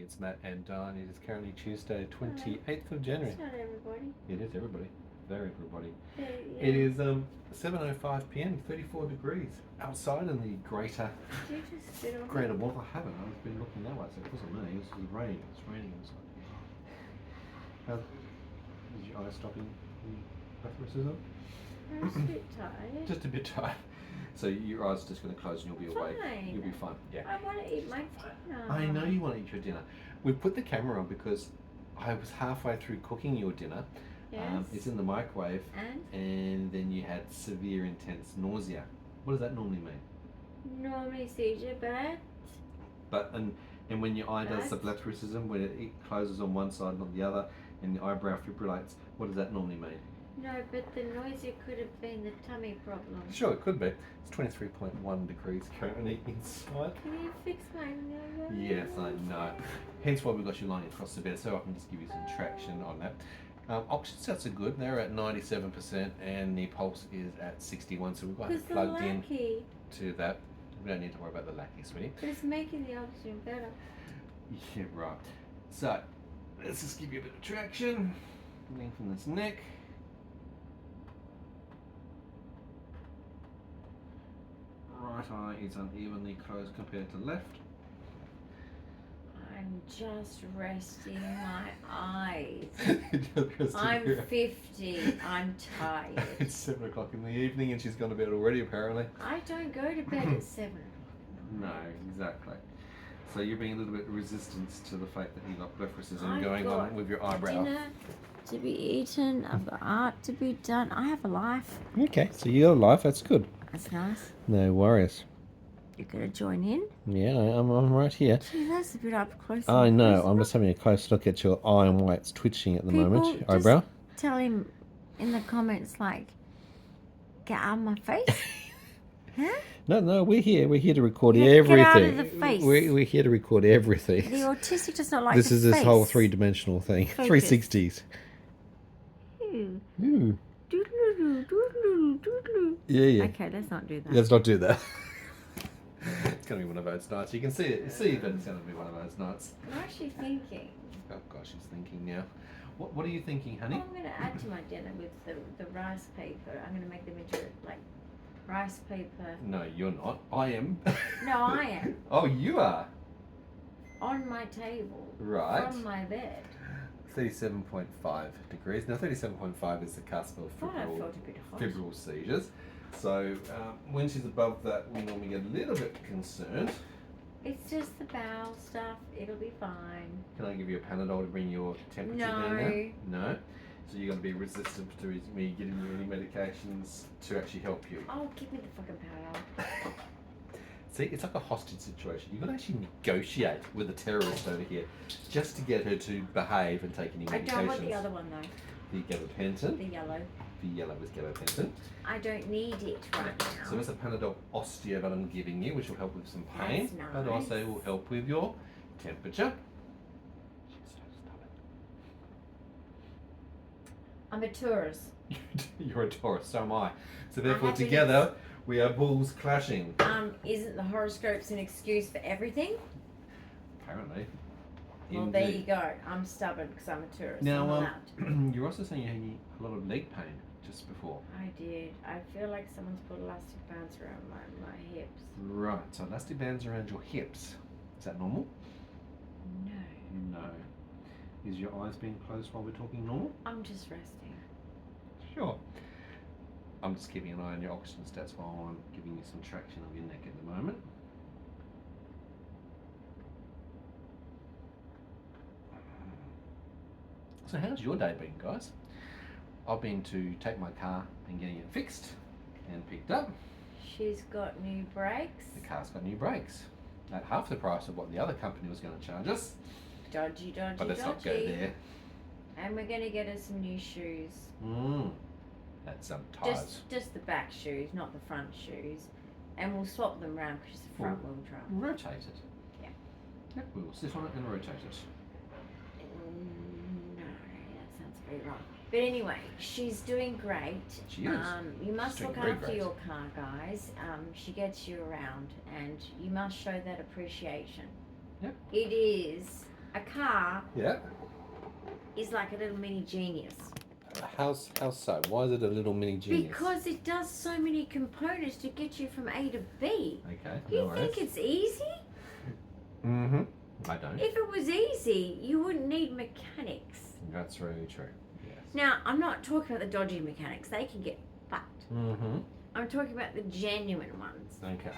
it's Matt and Dyan. It is currently Tuesday, 28th of January. It's not everybody. It is everybody. Very everybody. Yeah. It is 7:05 p.m, 34 degrees outside in the greater Did you just spit on greater me? Wolf. I haven't. I've been looking that way, so it wasn't me. It was raining. It's raining outside. Is your eye stopping the athleticism? I'm just a bit tired. Just a bit tired. So your eyes are just going to close and you'll be awake. Fine. You'll be fine. Yeah. I want to eat my dinner. I know you want to eat your dinner. We put the camera on because I was halfway through cooking your dinner. Yes. It's in the microwave, And then you had severe, intense nausea. What does that normally mean? normally seizure, But and when your eye does the blepharism, when it closes on one side and not the other, and the eyebrow fibrillates, what does that normally mean? no, but the nausea could have been the tummy problem. Sure, it could be. It's 23.1 degrees currently inside. Can you fix my nose? Yes, I know. Hence why we've got you lying across the bed, so I can just give you some traction on that. Oxygen stats are good. They're at 97%, and the pulse is at 61. So we've got it plugged in to that. We don't need to worry about the lackey, sweetie. But it's making the oxygen better. Yeah, right. So let's just give you a bit of traction. Lengthen this neck. Right eye is unevenly closed compared to left. I'm just resting my eyes. Just I'm 50. I'm tired. It's 7 o'clock in the evening and she's gone to bed already, apparently. I don't go to bed at 7. No, exactly. So you're being a little bit resistant to the fact that you've got blepharism going on with your eyebrow. Dinner to be eaten. I've got art to be done. I have a life. Okay, so you got a life. That's good. That's nice. No worries. You're gonna join in? Yeah, I'm right here. Gee, that's a bit up close. I know. I'm just having a close look at your eye and why it's twitching at the moment. Your eyebrow. Tell him in the comments, like, get out of my face. Huh? No, we're here. We're here to record Yeah, everything. get out of the face. We're here to record everything. The autistic does not like This the is this face. whole three-dimensional thing. Focus. 360s. Ooh. Ooh. Doodle-doo, doodle-doo, doodle-doo. Yeah. Okay, let's not do that. Let's not do that. It's going to be one of those nights. You can see it. See that it's going to be one of those nights. I'm actually thinking. Oh gosh, she's thinking now. What are you thinking, honey? I'm going to add to my dinner with the rice paper. I'm going to make them into like rice paper. No, you're not. I am. No, I am. Oh, you are. On my table. Right. On my bed. 37.5 degrees. Now, 37.5 is the cusp of Thought I felt a bit hot. febrile seizures. So when she's above that, we normally get a little bit concerned. It's just the bowel stuff. It'll be fine. Can I give you a Panadol to bring your temperature down now? No. So you're going to be resistant to me giving you any medications to actually help you. Oh, give me the fucking Panadol. See, it's like a hostage situation. You've got to actually negotiate with a terrorist over here just to get her to behave and take any medications. I don't want the other one though. The gabapentin. The yellow. The yellow is gabapentin. I don't need it right now. So it's a Panadol Osteo that I'm giving you, which will help with some pain, That's nice. but also will help with your temperature. She's so stubborn. I'm a Taurus. You're a Taurus, so am I. So therefore, together we are bulls clashing. Isn't the horoscopes an excuse for everything? Apparently. Well, there you go. I'm stubborn because I'm a Taurus. Now, I'm allowed. you're also saying you had a lot of leg pain just before. I did. I feel like someone's put elastic bands around my hips. Right, so elastic bands around your hips. Is that normal? No. No. Is your eyes being closed while we're talking normal? I'm just resting. Sure. I'm just keeping an eye on your oxygen stats while I'm giving you some traction on your neck at the moment. So how's your day been, guys? I've been to take my car and getting it fixed and picked up. She's got new brakes. The car's got new brakes at half the price of what the other company was going to charge us. Dodgy. But let's not go there. And we're going to get her some new shoes. That's some tires. Just the back shoes, not the front shoes. And we'll swap them around because she's a front wheel drive. Rotate it. Yeah. Yep, we'll sit on it and rotate it. No, that sounds very wrong. But anyway, she's doing great. She is. You must She's look doing after great. your car, guys. She gets you around, and you must show that appreciation. Yep. It is a car Yeah. is like a little mini genius. How so? Why is it a little mini genius? Because it does so many components to get you from A to B. Okay. You think it's easy? Mm-hmm. I don't. If it was easy, you wouldn't need mechanics. That's really true. Yes. Now, I'm not talking about the dodgy mechanics. They can get fucked. Mm-hmm. I'm talking about the genuine ones. Okay.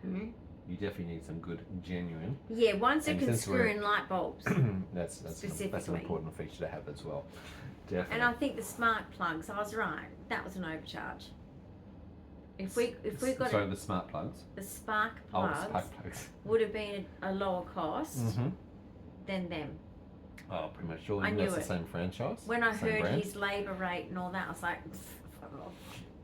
Mm-hmm. You definitely need some good, genuine. Yeah, ones that And can since screw in light bulbs. that's an Specifically. important feature to have as well. Definitely. And I think the smart plugs, I was right. That was an overcharge. If we got the smart plugs. the spark Oh, plugs spark plugs. would have been a lower cost Mm-hmm. than them. Oh, pretty much sure. I knew That's the it. same franchise. When I same heard brand. his labour rate and all that, I was like, fuck off.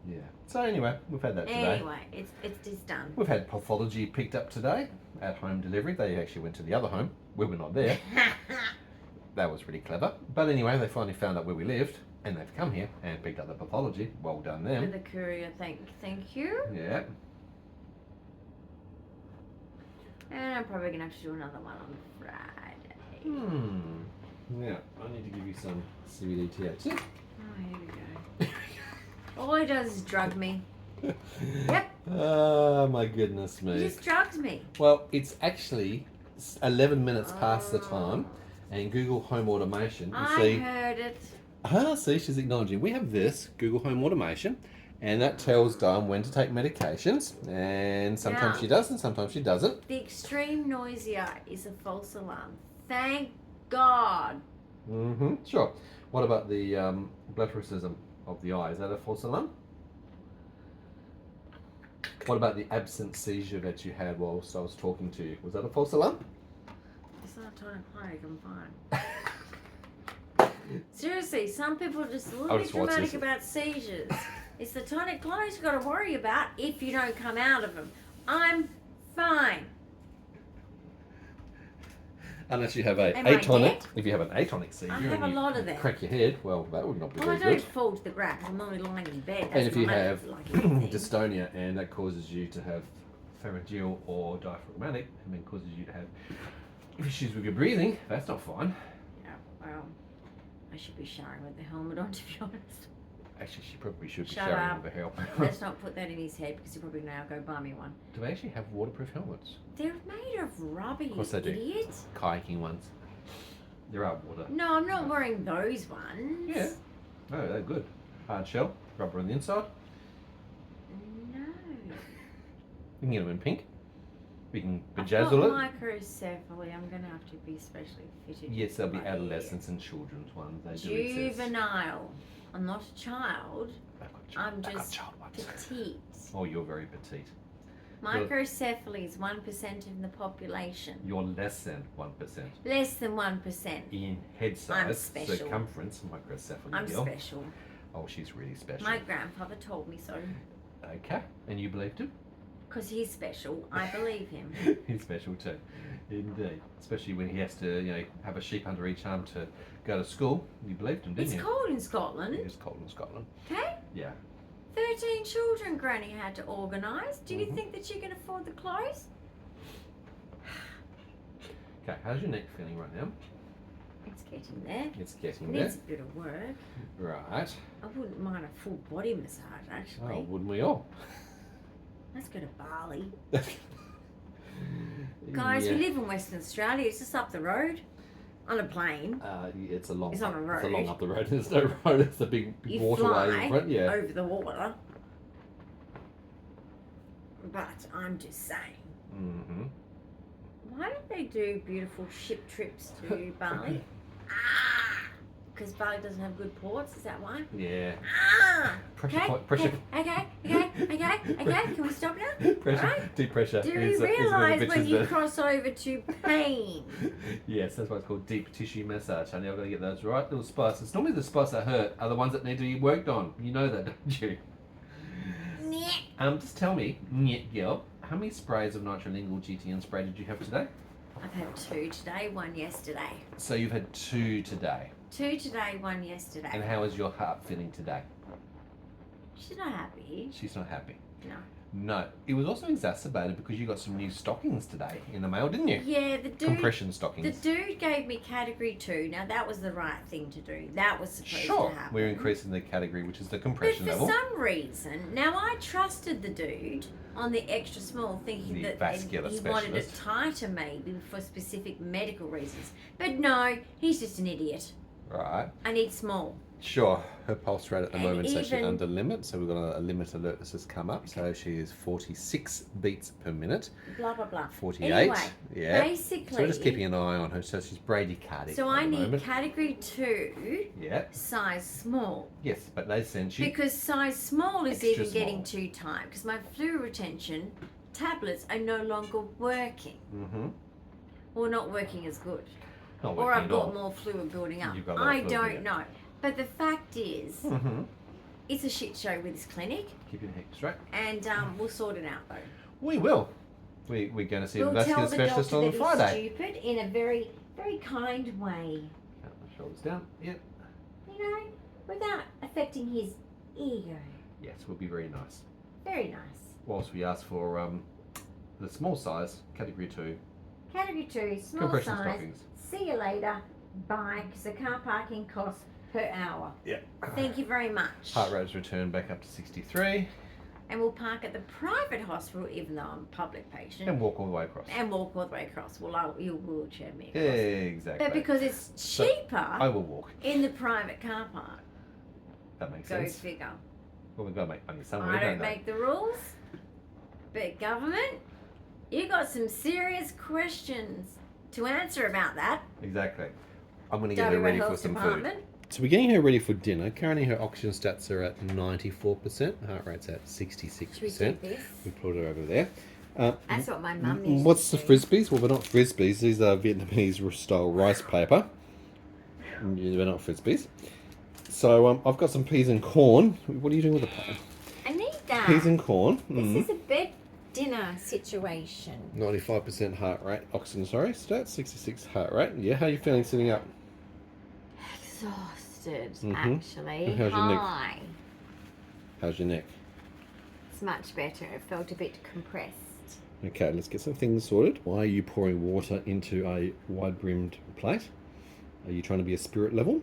Yeah. So anyway, we've had that today. Anyway, it's done. We've had pathology picked up today at home delivery. They actually went to the other home. We were not there. That was really clever. But anyway, they finally found out where we lived, and they've come here and picked up the pathology. Well done For them. the courier, thank you. Yeah. And I'm probably gonna have to do another one on Friday. Yeah. I need to give you some CBD THC. Oh, here we go. All he does is drug me. Yep. Oh my goodness He me. just drugs me. Well, it's actually 11 minutes past the time, and Google Home Automation. You I see, heard it. see, she's acknowledging. We have this Google Home Automation, and that tells Dyan when to take medications, and sometimes Now- she does, and sometimes she doesn't. The extreme noisier is a false alarm. Thank God. Sure. What about the blepharism of the eye? Is that a false alarm? What about the absent seizure that you had whilst I was talking to you? Was that a false alarm? It's not tonic clonic, I'm fine. Seriously, some people are just a little I'll bit just watch dramatic this. about seizures. It's the tonic clonics you've got to worry about if you don't come out of them. I'm fine. Unless you have a Am I atonic. dead? If you have an atonic seizure I have and a you lot of them. crack your head, well, that would not be Well, I very don't good. fall to the ground 'cause I'm only lying in bed. That's And if you my have lucky thing. dystonia and that causes you to have pharyngeal or diaphragmatic, and then causes you to have issues with your breathing, that's not fine. Yeah, well, I should be showering with the helmet on, to be honest. Actually, she probably should be Shut showering up. with a helmet. Let's not put that in his head because he'll probably now go buy me one. Do they actually have waterproof helmets? They're made of rubber, Of course you they do. idiot. Kayaking ones. There are water. No, I'm not wearing those ones. Yeah. Oh, they're good. Hard shell, rubber on the inside. No. You can get them in pink. We can I've bedazzle it. got microcephaly. I'm going to have to be specially fitted. Yes, there'll be right adolescents and children's ones. They do exist. Juvenile. I'm not a child. I'm I've got just child ones. petite. Oh, you're very petite. Microcephaly is 1% of the population. You're less than 1% Less than 1%. in head I'm size, special. circumference, microcephaly. I'm girl. special. Oh, she's really special. My grandfather told me so. Okay, and you believed him? Because he's special. I believe him. He's special too, indeed. Especially when he has to, have a sheep under each arm to go to school. You believed him, didn't It's you? cold in Scotland. It is cold in Scotland. Okay? Yeah. 13 children Granny had to organise. Do you Mhm. think that you can afford the clothes? Okay, how's your neck feeling right now? It's getting there. It's getting It there. needs a bit of work. Right. I wouldn't mind a full body massage, Oh, actually. wouldn't we all? Let's go to Bali. Guys, Yeah. we live in Western Australia. It's just up the road on a plane. It's a long. It's on a It's a road. long up the road. There's no road. It's a big You waterway fly in front. Yeah. over the water. But I'm just saying, Mm-hmm. why don't they do beautiful ship trips to Bali? Because Bali doesn't have good ports, is that why? Yeah. Pressure. Okay, Pressure. okay. Can we stop now? Pressure. Alright. Deep pressure. Do is you where the realise when bitches you do. cross over to pain? Yes, that's why it's called deep tissue massage. Honey, I've got to get those right little spots. It's normally the spots that hurt are the ones that need to be worked on. You know that, don't you? Just tell me, girl, how many sprays of nitrolingual GTN spray did you have today? I've had 2 today, 1 yesterday. So you've had 2 today. 2 today, 1 yesterday. And how is your heart feeling today? She's not happy. She's not happy. No. No, it was also exacerbated because you got some new stockings today in the mail, didn't you? Yeah, the dude. Compression stockings. The dude gave me category 2. Now that was the right thing to do. That was supposed Sure, to happen. we're increasing the category, which is the compression but for level. some reason, now I trusted the dude on the extra small, thinking The that vascular he specialist. wanted it tighter maybe for specific medical reasons. But no, he's just an idiot. Right. I need small. Sure, her pulse rate at the And moment is actually even- under limit, so we've got a limit alert that's just come up. So she is 46 beats per minute. Blah blah blah. 48. Anyway, Yeah. basically. So we're just keeping an eye on her. So she's bradycardic. So at I the need moment. category 2, Yeah. size small. Yes, but they sent you. Because size small is Extra even getting small. too tight. Because my fluid retention tablets are no longer working. Mm-hmm. Or not working as good. Not Or working I've at all. got more fluid building up. You've got a lot of I fluid don't building know. But the fact is, Mm-hmm. it's a shit show with this clinic. Keep your head straight. And we'll sort it out though. We will. We're going to see We'll the vascular tell the specialist doctor on that Friday. he's stupid in a very, very kind way. Count the shoulders down. Yep. You know, without affecting his ego. Yes, we'll be very nice. Very nice. Whilst we ask for the small size, category 2, Category 2, small compression size. stockings. See you later. Bye. Because the car parking costs per hour. Yeah. Thank you very much. Heart rate's returned back up to 63 And we'll park at the private hospital, even though I'm a public patient. and walk all the way across. And walk all the way across. Well, you'll wheelchair me across. Exactly. But because it's So, cheaper I will walk. in the private car park. That makes Go sense. figure. Well, we've got to make money somewhere, I don't don't they? make the rules. But government, you got some serious questions to answer about that. Exactly. I'm going to get her WA ready for Health some Department. food. So we're getting her ready for dinner. Currently her oxygen stats are at 94%. Heart rate's at 66%. Should we do this? We put her over there. That's what my mum used What's to the do. frisbees? Well, they're not frisbees. These are Vietnamese style rice paper. They're not frisbees. So I've got some peas and corn. What are you doing with the pie? I need that. Peas and corn. This is a bed dinner situation. 95% heart rate. Oxygen, sorry. Stats. 66 heart rate. Yeah, how are you feeling sitting up? Exhausted, Mhm. actually. And how's your neck? Hi. How's your neck? It's much better. It felt a bit compressed. Okay, let's get some things sorted. Why are you pouring water into a wide-brimmed plate? Are you trying to be a spirit level?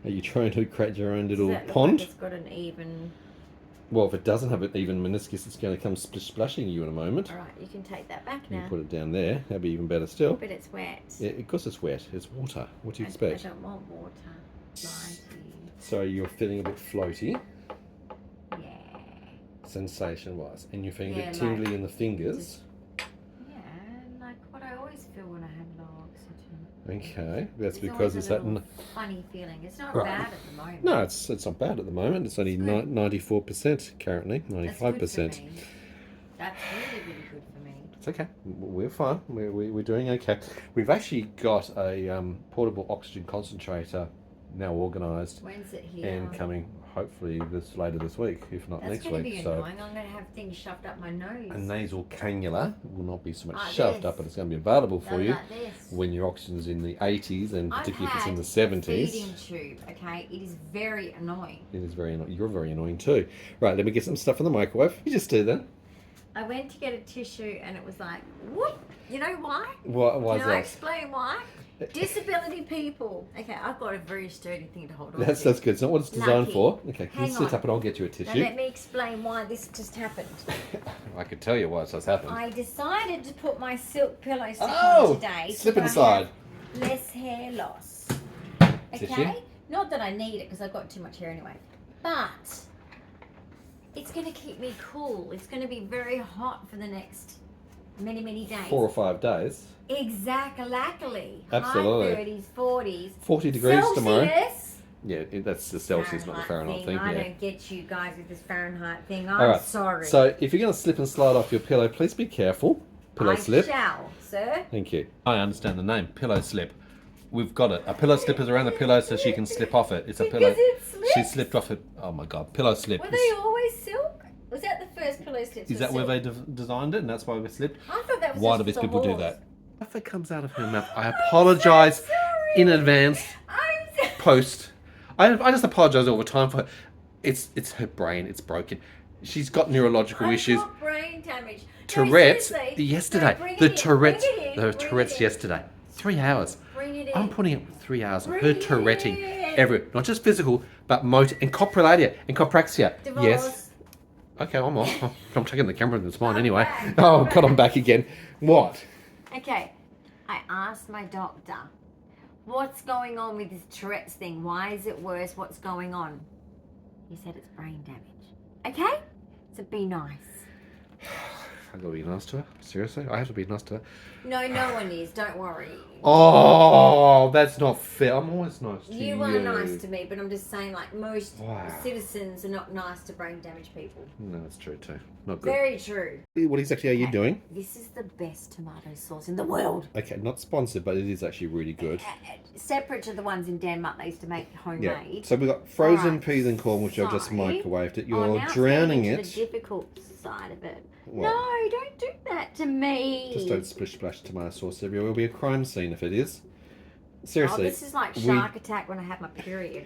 Are you trying to create your own little Does that look pond? like it's got an even... Well, if it doesn't have an even meniscus, it's going to come splashing you in a moment. Alright, you can take that back You now. put it down there. That'd be even better still. But it's wet. Yeah, of course it's wet. It's water. What do you I expect? don't want water. Blighty. So you're feeling a bit floaty, Yeah. sensation-wise, and you're feeling a Yeah, bit like- tingly in the fingers. Yeah, like what I always feel when I have low oxygen. Okay, that's There's because always it's a that. little funny feeling. It's not Right. bad at the moment. No, it's not bad at the moment. It's only It's good. 94% currently, That's good 95%. for me. That's really, really good for me. It's okay. We're fine. We're doing okay. We've actually got a portable oxygen concentrator now organised When's it here? and coming hopefully later this week, if not That's next going to week. be So annoying. I'm going to have things shoved up my nose. a nasal cannula will not be so much Like shoved this. up, but it's going to be available for Go you like this. when your oxygen's in the 80s and I've particularly if it's in had the a 70s. feeding tube, okay? It is very annoying. It is very annoying. You're very annoying too. Right, let me get some stuff in the microwave. You just do that. I went to get a tissue and it was like, whoop. You know why? Why is Can I that? explain why? Disability people. Okay, I've got a very sturdy thing to hold on That's to. good. It's not what it's designed Lucky. for. Okay, can Hang you sit on. up and I'll get you a Now tissue? let me explain why this just happened. I could tell you why it's just happened. I decided to put my silk pillow stick Oh! on today. Slip so it I aside. have less hair loss. Tissue? Okay? Not that I need it because I've got too much hair anyway. But it's going to keep me cool. It's going to be very hot for the next many, many days. 4 or 5 days. Exactly. Absolutely. High 30s, 40s. 40 degrees tomorrow. Celsius. Yeah, that's the Celsius, not the Fahrenheit thing. I Yeah. don't get you guys with this Fahrenheit thing. I'm All right. sorry. So if you're going to slip and slide off your pillow, please be careful. Pillow I slip. shall, sir. Thank you. I understand the name, pillow slip. We've got it. A pillow slip is around the pillow so she can slip off it. It's a pillow. Because it slips. She slipped off it. Oh my God, pillow slip. Were they always silk? Was that the first pillow slips? Is that where they designed it and that's why we slipped? I thought that was Why just do these for the people do horse. that? If it comes out of her mouth, I apologise So sorry. in advance. I'm so... Post. I just apologise all the time for it's her brain. It's broken. She's got neurological issues. Got brain damage. Tourette's No, seriously. yesterday. No, bring The it in, Tourette's, bring it in, the bring it Tourette's in. yesterday. 3 hours. Bring it in. I'm putting it with 3 hours of her Bring it Touretting in. everywhere, not just physical, but motor and coprolalia and copraxia. Divorce. Yes. Okay, I'm off. I'm taking the camera and it's mine I'm anyway. back, Oh I'm God, I'm back. back again. What? Okay, I asked my doctor, what's going on with this Tourette's thing? Why is it worse? What's going on? He said it's brain damage. Okay? So be nice. I gotta be nice to her. Seriously, I have to be nice to her. No, no one is. Don't worry. Oh, that's not fair. I'm always nice to you. You are nice to me, but I'm just saying, like, most Wow. citizens are not nice to brain damaged people. No, that's true too. Not good. Very true. What exactly are you doing? This is the best tomato sauce in the world. Okay, not sponsored, but it is actually really good. Separate to the ones in Denmark they used to make homemade. Yeah. So we've got frozen Alright, peas and corn, which I've just so- microwaved it. Oh, You're now it's drowning getting it. to the difficult side of it. What? No, don't do that to me. Just don't splish splash tomato sauce everywhere. It'll be a crime scene if it is. Seriously. Oh, this is like shark attack when I have my period.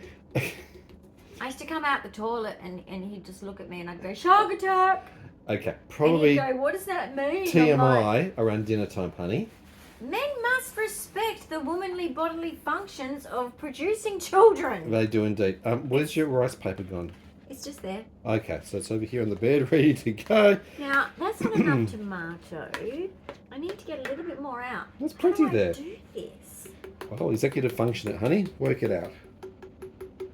I used to come out the toilet and he'd just look at me and I'd go, shark attack! Okay, probably And he'd go, what does that mean? I'm like, TMI around dinner time, honey. men must respect the womanly bodily functions of producing children. They do indeed. What is your rice paper gone? It's just there. Okay, so it's over here on the bed, ready to go. Now, that's not enough tomato. I need to get a little bit more out. There's plenty How do I there. do this? Oh, executive function it, honey. Work it out.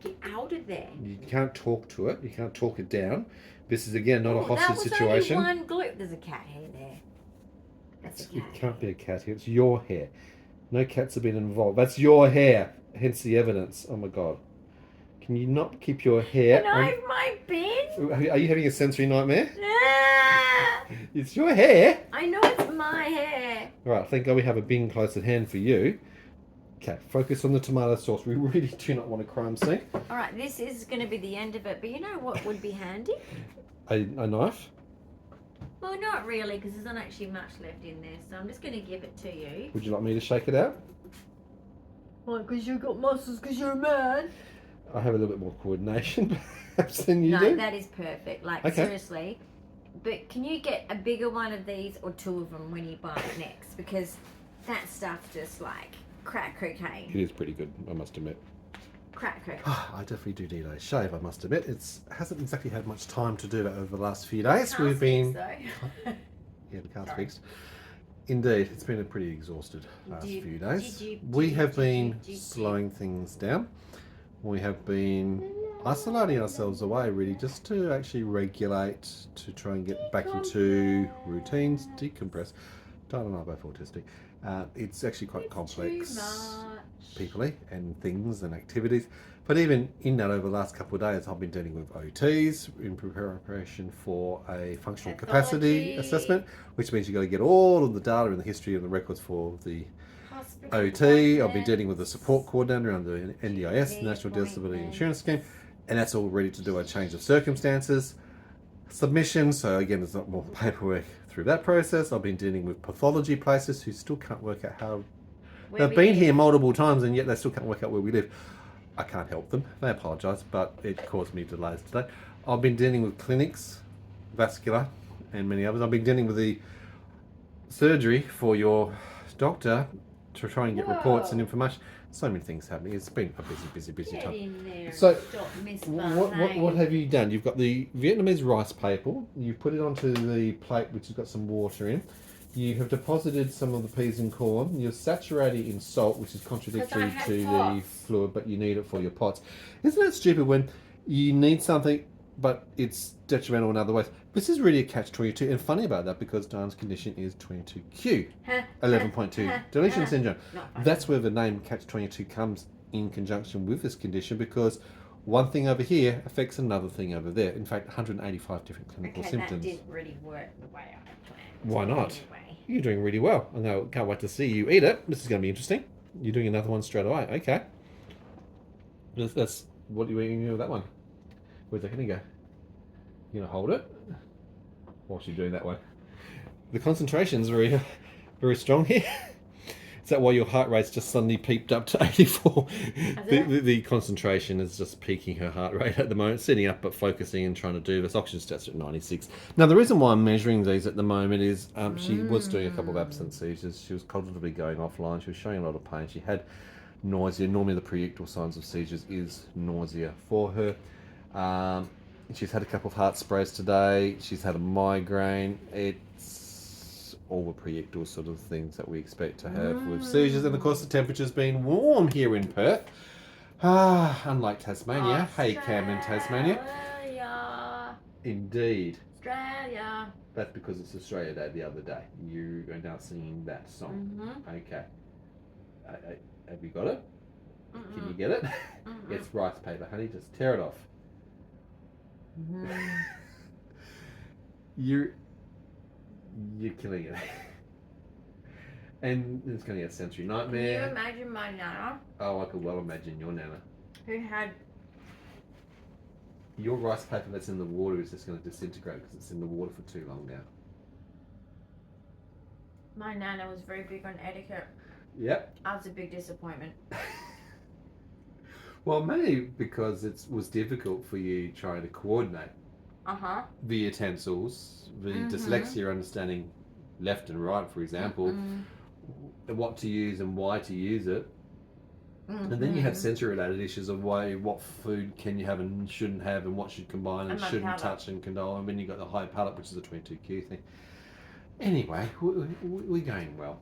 Get out of there. You can't talk to it. You can't talk it down. This is, again, not a Oh, hostage that was situation. only one glue. There's a cat hair there. That's a cat It can't be a cat hair. It's your hair. No cats have been involved. That's your hair. Hence the evidence. Oh, my God. Can you not keep your hair Can I have my bin? Are you having a sensory nightmare? Ah! It's your hair. I know it's my hair. All right, thank God we have a bin close at hand for you. Okay, focus on the tomato sauce. We really do not want a crime scene. All right, this is going to be the end of it. But you know what would be handy? A knife. Well, not really, because there's not actually much left in there. So I'm just going to give it to you. Would you like me to shake it out? Why? Because you got muscles, because you're a man. I have a little bit more coordination, perhaps, than you No, do. that is perfect. Like, Okay. seriously. But can you get a bigger one of these or two of them when you buy it next? Because that stuff just like crack cocaine. It is pretty good, I must admit. Crack cocaine. I definitely do need a shave, I must admit. It hasn't exactly had much time to do that over the last few days. We've been... So. Yeah, the car's Sorry. fixed. Indeed, it's been a pretty exhausted last Did- few days. did We you- have been did you- slowing things down. We have been isolating ourselves away, really, just to actually regulate, to try and get back into routines, decompress. Dyan and I are both autistic. It's actually quite complex, Too much. people and things and activities. But even in that, over the last couple of days, I've been dealing with OTs in preparation for a functional capacity Pathology. assessment, which means you've got to get all of the data and the history and the records for the Hospital OT. I've been dealing with the appointments. support coordinator under the NDIS, National Disability Insurance Scheme, and that's all ready to do a change of circumstances submission. So again, there's not more paperwork through that process. I've been dealing with pathology places who still can't work out how Where they've we been live. here multiple times and yet they still can't work out where we live. I can't help them. They apologise, but it caused me delays today. I've been dealing with clinics, vascular, and many others. I've been dealing with the surgery for your doctor to try and get reports and Whoa. information. So many things happening. It's been a busy Get time. in there. So, and stop misbehaving. What have you done? You've got the Vietnamese rice paper. You've put it onto the plate, which has got some water in. You have deposited some of the peas and corn. You're saturating in salt, which is contradictory Because I have to the pots. fluid, but you need it for your pots. Isn't that stupid when you need something, but it's detrimental in other ways? This is really a catch-22, and funny about that because Dyan's condition is 22q, 11.2 Deletion Syndrome. Not funny. That's where the name catch-22 comes in conjunction with this condition, because one thing over here affects another thing over there. In fact, 185 different clinical Okay, symptoms. that didn't really work the way I planned. Why not? Anyway. You're doing really well. Can't wait to see you eat it. This is going to be interesting. You're doing another one straight away. Okay. That's what are you eating with that one? Where's that going to go? You going to hold it whilst you're doing that one? The concentration's very, very strong here. Is that why your heart rate's just suddenly peaked up to 84? The concentration is just peaking her heart rate at the moment, sitting up but focusing and trying to do this. Oxygen stats are at 96. Now, the reason why I'm measuring these at the moment is she was doing a couple of absent seizures. She was cognitively going offline. She was showing a lot of pain. She had nausea. Normally, the preictal signs of seizures is nausea for her. She's had a couple of heart sprays today. She's had a migraine. It's all the preictal sort of things that we expect to have with seizures. And of course, the temperature's been warm here in Perth. Unlike Tasmania. Hey, Cam in Tasmania. Indeed. Australia. That's because it's Australia Day the other day. You are now singing that song. Okay. Have you got it? Can you get it? It's rice paper, honey. Just tear it off. You're killing it. And it's going to get a sensory nightmare. Can you imagine my nana? Oh, I could well imagine your nana. Who had... Your rice paper that's in the water is just going to disintegrate because it's in the water for too long now. My nana was very big on etiquette. Yep. I was a big disappointment. Well, mainly because it was difficult for you trying to coordinate the utensils, the dyslexia, understanding left and right, for example, what to use and why to use it. And then you have sensory-related issues of what food can you have and shouldn't have, and what should combine and shouldn't touch and condole. And then you got the high palate, which is a 22Q thing. Anyway, we're going well.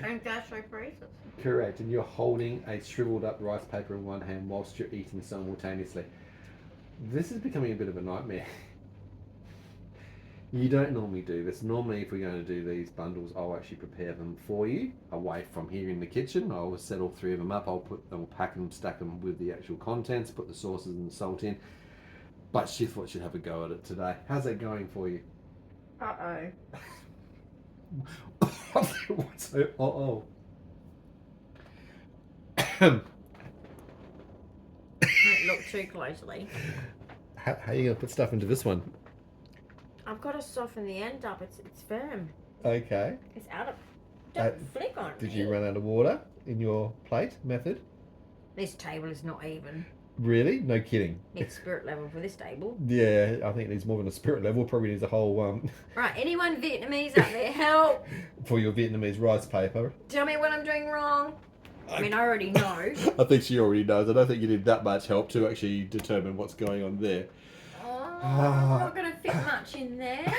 And gastroparesis. Correct, and you're holding a shriveled up rice paper in one hand whilst you're eating simultaneously. This is becoming a bit of a nightmare. You don't normally do this. Normally, if we're going to do these bundles, I'll actually prepare them for you away from here in the kitchen. I'll set all three of them up. I'll pack them, stack them with the actual contents, put the sauces and the salt in. But she thought she'd have a go at it today. How's that going for you? Uh-oh. What's so uh-oh? Don't look too closely. How are you going to put stuff into this one? I've got to soften the end up. It's firm. Okay. It's out of... Don't flick on Did me. you run out of water in your plate method? This table is not even. Really? No kidding. Needs spirit level for this table. Yeah, I think it needs more than a spirit level. Probably needs a whole Right, anyone Vietnamese out there, help! for your Vietnamese rice paper. Tell me what I'm doing wrong. I mean, I already know. I think she already knows. I don't think you need that much help to actually determine what's going on there. Oh, I'm not going to fit much in there.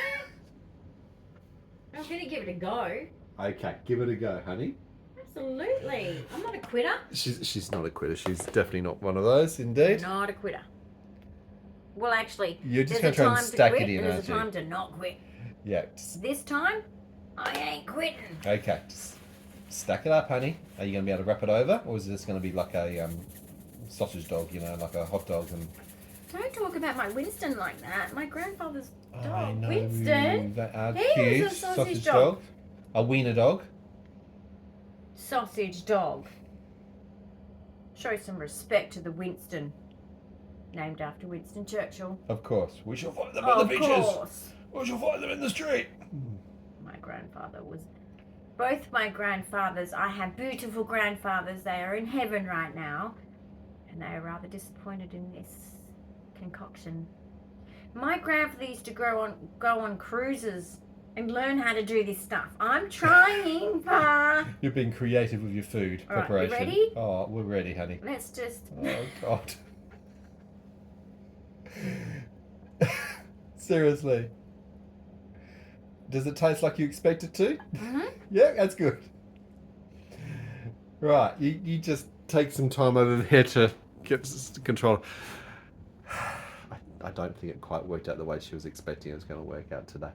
I'm going to give it a go. Okay, give it a go, honey. Absolutely. I'm not a quitter. She's not a quitter. She's definitely not one of those, indeed. Not a quitter. Well, actually, You're just there's going a to try time and to stack quit it in, and there's aren't a you? time to not quit. Yeah. This time, I ain't quitting. Okay, just stack it up, honey. Are you going to be able to wrap it over? Or is this going to be like a sausage dog, you know, like a hot dog? And Don't talk about my Winston like that. My grandfather's I dog, know, Winston. they are He cute. was a sausage dog. A wiener dog. Sausage dog. Show some respect to the Winston. Named after Winston Churchill. Of course. We shall find them on the beaches. Of course. We shall find them in the street. My grandfather was... Both my grandfathers, I have beautiful grandfathers. They are in heaven right now. And they are rather disappointed in this concoction. My grandfather used to go on cruises and learn how to do this stuff. I'm trying, Pa. You're being creative with your food All right, preparation. you ready? Oh, we're ready, honey. Let's just... Oh, God. Seriously. Does it taste like you expect it to? Mm-hmm. Yeah, that's good. Right, you just take some time over there to get control. I don't think it quite worked out the way she was expecting it was going to work out today.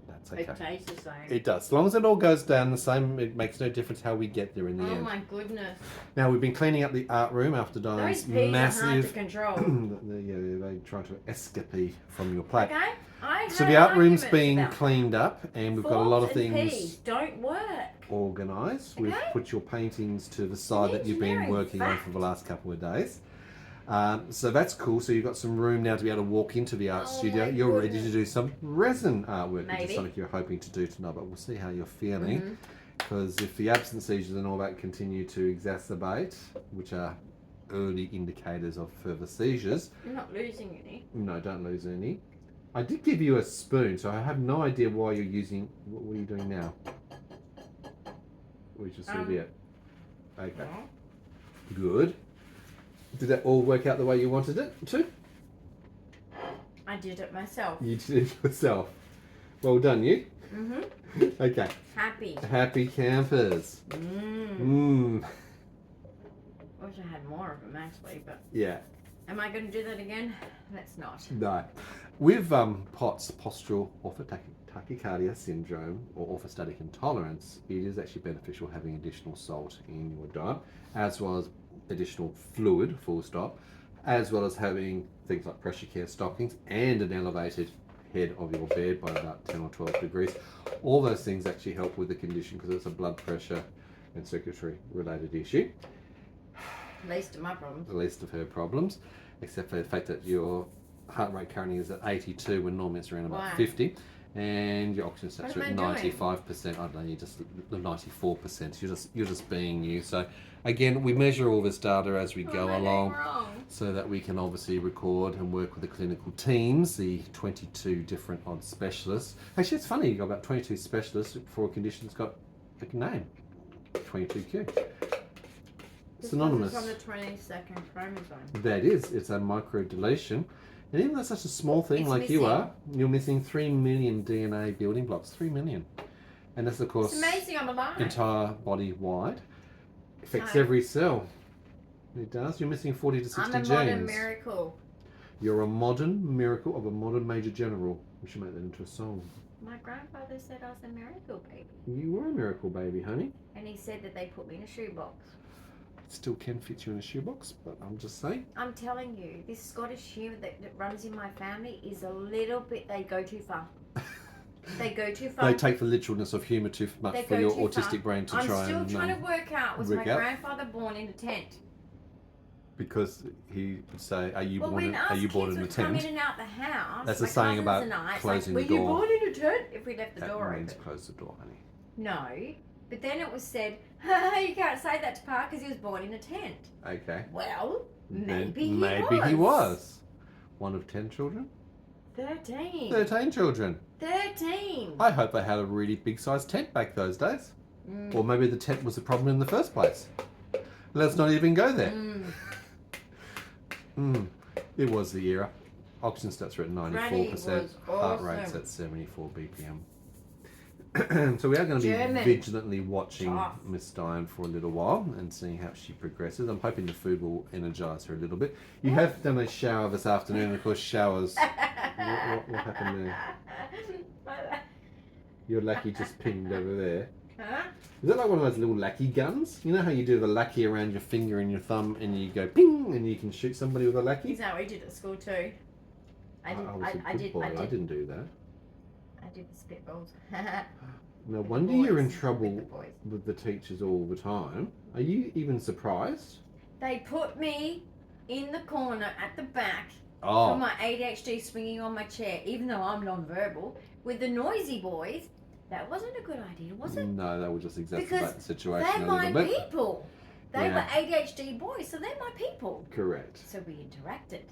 That's okay. It tastes the same. It does. As long as it all goes down the same, it makes no difference how we get there in the Oh end. my goodness. Now, we've been cleaning up the art room after Dyan's Those peas are hard to massive... control. They're trying to escape from your plate. Okay? So the art room's being cleaned up, and we've got a lot of Forks and things peas don't work. organised. Okay. We've put your paintings to the side that you've been Engineering working on fact. for the last couple of days. So that's cool. So you've got some room now to be able to walk into the art studio. You're ready to do some resin artwork, which is something you're hoping to do tonight, but we'll see how you're feeling. Because if the absence seizures and all that continue to exacerbate, which are early indicators of further seizures. You're not losing any. No, don't lose any. I did give you a spoon, so I have no idea why you're using... What are you doing now? We should see it. Okay. Yeah. Good. Did that all work out the way you wanted it to? I did it myself. You did it yourself. Well done, you. Okay. Happy. Happy campers. Wish I had more of them actually, but... Yeah. Am I going to do that again? Let's not. No. With POTS, postural tachycardia syndrome, or orthostatic intolerance, it is actually beneficial having additional salt in your diet, as well as additional fluid, full stop, as well as having things like pressure care stockings and an elevated head of your bed by about 10 or 12 degrees. All those things actually help with the condition because it's a blood pressure and circulatory related issue. Least of my problems. The least of her problems, except for the fact that your heart rate currently is at 82 when normally it's around about 50, and your oxygen stats are at 95%. I don't know, you're just 94%. You're just being you. So again, we measure all this data as we go along, so that we can obviously record and work with the clinical teams, the 22 different odd specialists. Actually, it's funny, you've got about 22 specialists for a condition that's got a name, 22Q. Synonymous. It's on the 22nd chromosome. That is, it's a micro deletion. And even though it's such a small thing like you are, you're missing 3 million DNA building blocks. 3 million. And that's, of course, it's amazing I'm alive. Entire body wide. Affects every cell. It does. You're missing 40 to 60 genes. I'm a modern miracle. You're a modern miracle of a modern major general. We should make that into a song. My grandfather said I was a miracle baby. You were a miracle baby, honey. And he said that they put me in a shoebox. Still can fit you in a shoebox, but I'm just saying. I'm telling you, this Scottish humour that runs in my family is a little bit, they go too far. They go too far. They take the literalness of humour too much for your autistic brain to try and... I'm still trying to work out, was my grandfather born in a tent? Because he would say, are you born in a tent? Come in and out the house. That's a saying about closing the door. Were you born in a tent? If we left the door open. That means close the door, honey. No, but then it was said, you can't say that to Pa because he was born in a tent. Okay. Well, maybe he was. One of 10 children? 13. 13 children. 13. I hope they had a really big sized tent back those days. Or maybe the tent was the problem in the first place. Let's not even go there. It was the era. Oxygen stats are at 94%. Heart rate's at 74 BPM. So we are going to be vigilantly watching Miss Dyan for a little while and seeing how she progresses. I'm hoping the food will energise her a little bit. You have done a shower this afternoon, of course showers. What happened there? Your lackey just pinged over there. Huh? Is that like one of those little lackey guns? You know how you do the lackey around your finger and your thumb and you go ping and you can shoot somebody with a lackey? Is that what we did at school too? I didn't do that. I did the spitballs. No wonder you're in trouble with the teachers all the time. Are you even surprised? They put me in the corner at the back for my ADHD swinging on my chair, even though I'm non-verbal, with the noisy boys. That wasn't a good idea, was it? No, that would just exacerbate the situation they're a little bit. my people. They were ADHD boys, so they're my people. Correct. So we interacted.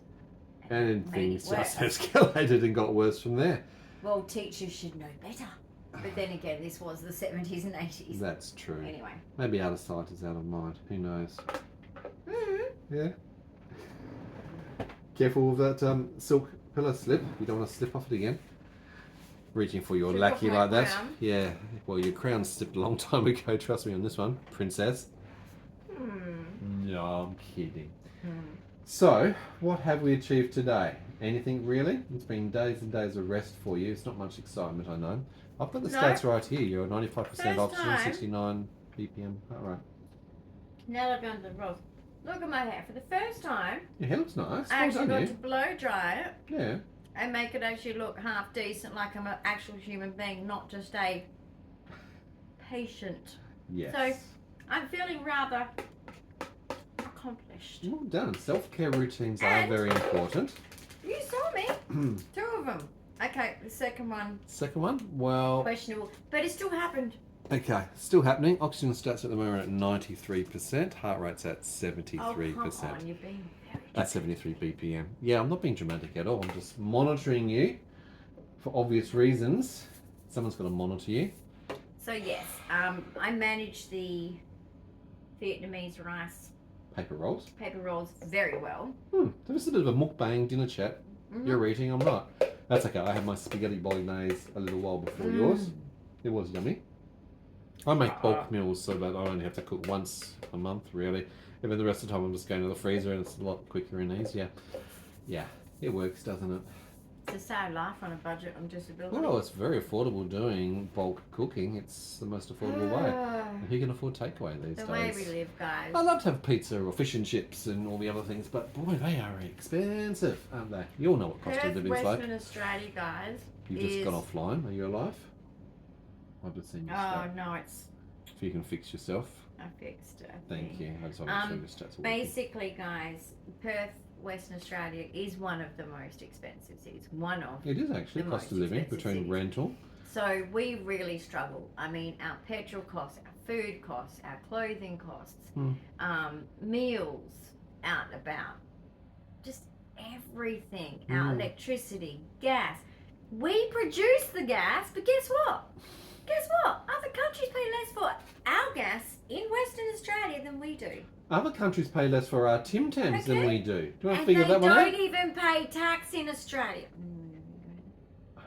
And things just escalated and got worse from there. Well, teachers should know better. But then again, this was the 70s and 80s. That's true. Anyway. Maybe out of sight is out of mind. Who knows? Yeah. Careful with that silk pillow slip. You don't want to slip off it again. Reaching for your lackey like that. Crown. Yeah. Well, your crown slipped a long time ago. Trust me on this one, princess. No, I'm kidding. So, what have we achieved today? Anything really? It's been days and days of rest for you. It's not much excitement, I know. I've got the stats right here. You're 95% oxygen, 69 BPM. All right. Now that I've gone to the rolls. Look at my hair. For the first time, your hair looks nice. I actually got to blow dry it. Yeah. And make it actually look half decent, like I'm an actual human being, not just a patient. Yes. So, I'm feeling rather accomplished. Well done. Self-care routines are And- very important. You saw me. 2 of them. Okay, the second one, Second one, well, questionable. But it still happened. okay, still happening. Oxygen stats at the moment are at 93%. Heart rate's at Oh, 73%. come on, you're being very At 73 BPM. Yeah, I'm not being dramatic at all. I'm just monitoring you for obvious reasons. Someone's got to monitor you. So yes, I managed the Vietnamese rice Paper rolls. paper rolls very well. So this is a bit of a mukbang dinner chat. Mhm. You're eating, I'm not. That's okay. I had my spaghetti bolognese a little while before yours. It was yummy. I make bulk meals so that I only have to cook once a month, really. And then the rest of the time I'm just going to the freezer and it's a lot quicker and easier. Yeah, it works, doesn't it? To save life on a budget on disability. Well, it's very affordable doing bulk cooking. It's the most affordable way. And who can afford takeaway these The days? way we live, guys. I love to have pizza or fish and chips and all the other things, but boy, they are expensive, aren't they? You all know what cost of Perth, living is like. Western Australia, guys. You've just gone offline. Are you alive? I've just seen your Oh stat. no, it's If you can fix yourself, I fixed it. thank you. I just want to make sure your stats are working. Basically, guys, Perth, Western Australia is one of the most expensive cities. One of. It is actually the cost of most living expensive between cities. rental. So we really struggle. I mean, our petrol costs, our food costs, our clothing costs, meals out and about, just everything. Our electricity, gas. We produce the gas, but guess what? Guess what? Other countries pay less for our gas in Western Australia than we do. Other countries pay less for our Tim Tams than Okay. we do. Do you want to And figure they that one out? don't even pay tax in Australia.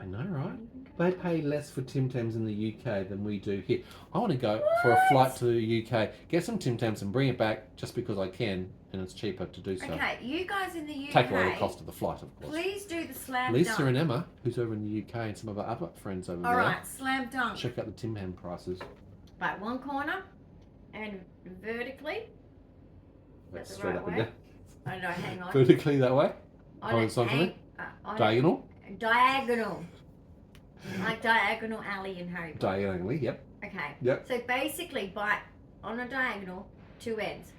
I know, right? They pay less for Tim Tams in the UK than we do here. I want to go for a flight to the UK, get some Tim Tams and bring it back just because I can, and it's cheaper to do so. Okay, you guys in the UK, Take away the cost of the flight, of course. please do the slam Lisa dunk. and Emma, who's over in the UK, and some of our other friends over All there, right, slam dunk. check out the Tim Tam prices. Like one corner and vertically. That's the straight right up and way? down. I know, hang on. Vertically that way? On it, horizontally? on it. Diagonal? Diagonal. Like diagonal alley in Harry Potter. Diagonally, yep. Okay. Yep. So basically, bite on a diagonal, 2 ends.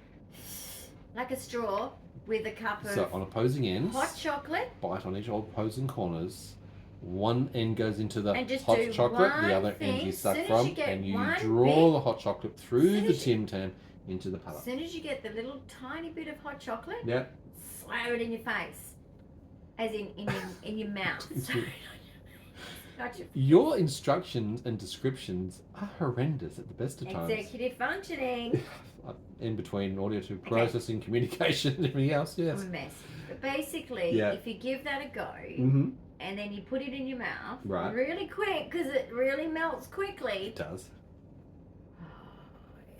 Like a straw with a cup of So on opposing ends, hot chocolate. bite on each opposing corners. One end goes into the And just hot do chocolate, one the other thing. end you suck Soon as from, you get and you one draw bit- the hot chocolate through Soon the as you- Tim Tam into the As palate. soon as you get the little tiny bit of hot chocolate, Yeah. slam it in your face. As in your mouth. Gotcha. Your instructions and descriptions are horrendous at the best of times. Executive functioning. In between audio to processing, communication, and everything else, yes. I'm a mess. But basically, Yeah. if you give that a go, Mm-hmm. and then you put it in your mouth Right. really quick, because it really melts quickly, It does.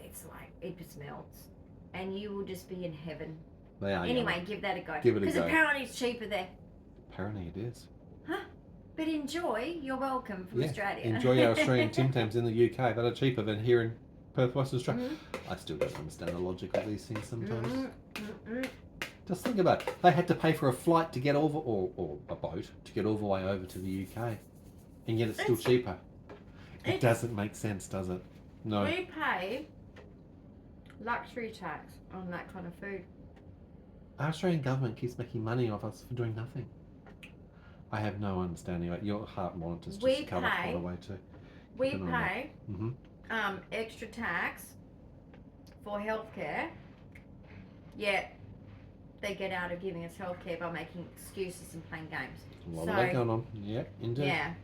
it's like, it just melts. And you will just be in heaven. They are. Anyway, yummy. give that a go. Give it a Because go. apparently it's cheaper there. Apparently it is. But enjoy. You're welcome from Australia. Enjoy our Australian Tim Tams in the UK that are cheaper than here in Perth, Western Australia. Mhm. I still don't understand the logic of these things sometimes. Mm-mm. Just think about it. They had to pay for a flight to get over, or a boat to get all the way over to the UK, and yet it's still cheaper. It it's- doesn't make sense, does it? No. We pay luxury tax on that kind of food. Our Australian government keeps making money off us for doing nothing. I have no understanding. Like, your heart monitor's just We come up pay- all the way too. We Keep an eye on pay Mm-hmm. extra tax for healthcare, yet they get out of giving us healthcare by making excuses and playing games. A lot So- of that going on. Yeah, indeed. Yeah,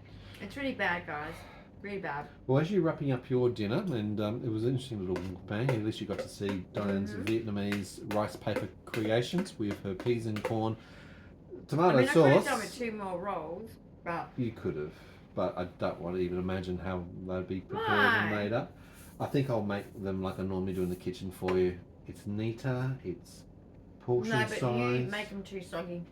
it's really bad, guys. Really bad. Well, as you're wrapping up your dinner, and it was an interesting little bang, at least you got to see Dyan's Mhm. Vietnamese rice paper creations with her peas and corn, tomato I mean, I could have sauce. done with 2 more rolls, but You could have, but I don't want to even imagine how they'd be prepared and Why? made up. I think I'll make them like I normally do in the kitchen for you. It's neater, it's portion no, but size. you make them too soggy.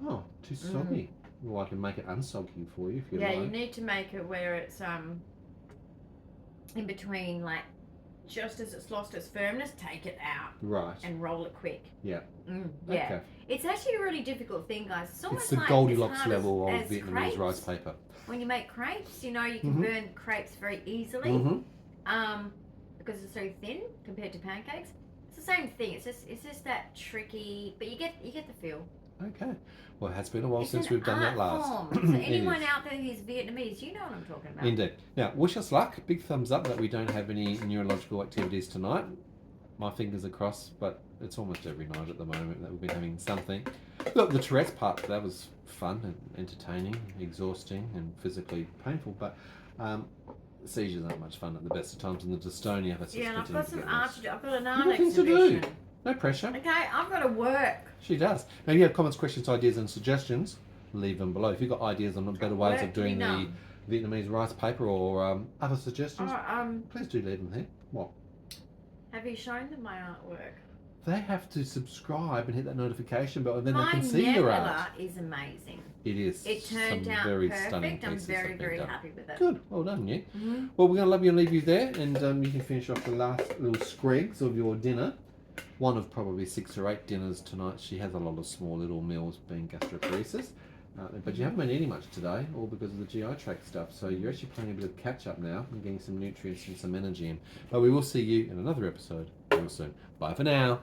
Oh, too soggy. Well, I can make it unsoggy for you if you Yeah, like. you need to make it where it's in between, like just as it's lost its firmness, take it out Right. and roll it quick. Yeah. Yeah. Okay. It's actually a really difficult thing, guys. It's almost It's the like Goldilocks as hard level as of Vietnamese crepes. rice paper. When you make crepes, you know you can Mhm. burn crepes very easily Mm-hmm. because it's so thin compared to pancakes. It's the same thing. It's just that tricky, but you get the feel. Okay. Well, it has been a while It's since an we've done that art last. form. So It anyone is. out there who's Vietnamese, you know what I'm talking about. Indeed. Now, wish us luck. Big thumbs up that we don't have any neurological activities tonight. My fingers are crossed, but it's almost every night at the moment that we've been having something. Look, the Tourette's part, that was fun and entertaining, exhausting and physically painful, but seizures aren't much fun at the best of times, and the dystonia, that's just Yeah, and I've got some continuing art to to do. I've got an You've art got things to do. exhibition. No pressure. Okay, I've got to work. She does. Now, if you have comments, questions, ideas and suggestions, leave them below. If you've got ideas on better ways Work of doing to the be Vietnamese rice paper or other suggestions, done. please do leave them here. What? Have you shown them my artwork? They have to subscribe and hit that notification bell, and then My they can see your nebula art. is amazing. It is. It turned some out very stunning perfect. I'm pieces that very, have been very done. happy with it. Good. Well done, you. Mm-hmm. Well, we're going to love you and leave you there, and you can finish off the last little scrags of your dinner. One of probably 6 or 8 dinners tonight. She has a lot of small little meals being gastroparesis. But you haven't been eating much today, all because of the GI tract stuff. So you're actually playing a bit of catch up now and getting some nutrients and some energy in. But we will see you in another episode real soon. Bye for now.